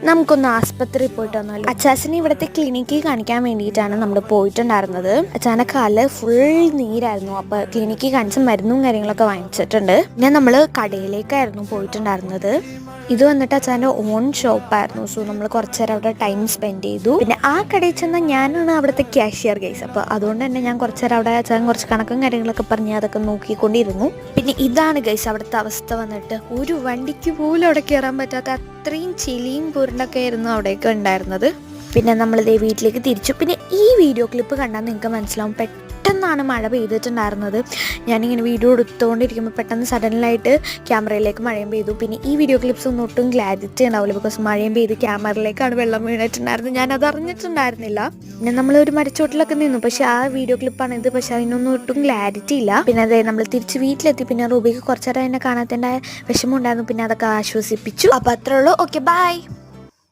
നമുക്കൊന്ന് ആസ്പത്രിയിൽ പോയിട്ട് വന്നാലും. അച്ചാച്ചനെ ഇവിടുത്തെ ക്ലിനിക്കിൽ കാണിക്കാൻ വേണ്ടിയിട്ടാണ് നമ്മൾ പോയിട്ടുണ്ടായിരുന്നത്. അച്ചാൻ്റെ കാല് ഫുൾ നീരായിരുന്നു. അപ്പോൾ ക്ലിനിക്കിൽ കാണിച്ച മരുന്നും കാര്യങ്ങളൊക്കെ വാങ്ങിച്ചിട്ടുണ്ട്. പിന്നെ നമ്മൾ കടയിലേക്കായിരുന്നു പോയിട്ടുണ്ടായിരുന്നത്. ഇത് വന്നിട്ട് അച്ചാൻ്റെ ഓൺ ഷോപ്പായിരുന്നു. സോ നമ്മൾ കുറച്ച് നേരം അവിടെ ടൈം സ്പെൻഡ് ചെയ്തു. പിന്നെ ആ കടയിൽ ചെന്ന ഞാനാണ് അവിടുത്തെ ക്യാഷ്യർ ഗൈസ്. അപ്പോൾ അതുകൊണ്ട് തന്നെ ഞാൻ കുറച്ച് നേരം അവിടെ അച്ചാൻ കുറച്ച് കണക്കും കാര്യങ്ങളൊക്കെ പറഞ്ഞ് അതൊക്കെ നോക്കിക്കൊണ്ടിരുന്നു. പിന്നെ ഇതാണ് ഗൈസ് അവിടുത്തെ അവസ്ഥ വന്നിട്ട്. ഒരു വണ്ടിക്ക് പോലും അവിടെ കയറാൻ പറ്റാത്ത അത്രയും ചെളിയും പുരണ്ടൊക്കെ ആയിരുന്നു അവിടെയൊക്കെ ഉണ്ടായിരുന്നത്. പിന്നെ നമ്മളിതേ വീട്ടിലേക്ക് തിരിച്ചു. പിന്നെ ഈ വീഡിയോ ക്ലിപ്പ് കണ്ടാൽ നിങ്ങൾക്ക് മനസ്സിലാവും പെട്ടെന്നാണ് മഴ പെയ്തിട്ടുണ്ടായിരുന്നത്. ഞാനിങ്ങനെ വീഡിയോ എടുത്തുകൊണ്ടിരിക്കുമ്പോൾ പെട്ടെന്ന് സഡനിലായിട്ട് ക്യാമറയിലേക്ക് മഴയും പെയ്തു. പിന്നെ ഈ വീഡിയോ ക്ലിപ്സ് ഒന്നും ഒട്ടും ക്ലാരിറ്റി ഉണ്ടാവില്ല, ബിക്കോസ് മഴയും പെയ്ത് ക്യാമറയിലേക്കാണ് വെള്ളം വീണിട്ടുണ്ടായിരുന്നത്. ഞാനത് അറിഞ്ഞിട്ടുണ്ടായിരുന്നില്ല. പിന്നെ നമ്മളൊരു മരച്ചോട്ടിലൊക്കെ നിന്നു, പക്ഷേ ആ വീഡിയോ ക്ലിപ്പാണ് ഇത്. പക്ഷേ അതിനൊന്നും ഒട്ടും ക്ലാരിറ്റി ഇല്ല. പിന്നെ അതെ നമ്മൾ തിരിച്ച് വീട്ടിലെത്തി. പിന്നെ റൂബിക്ക് കുറച്ചേരം എന്നെ കാണാത്തതിൻ്റെ വിഷമം ഉണ്ടായിരുന്നു. പിന്നെ അതൊക്കെ ആശ്വസിപ്പിച്ചു. അപ്പോൾ അത്രേ ഉള്ളൂ. Okay, by.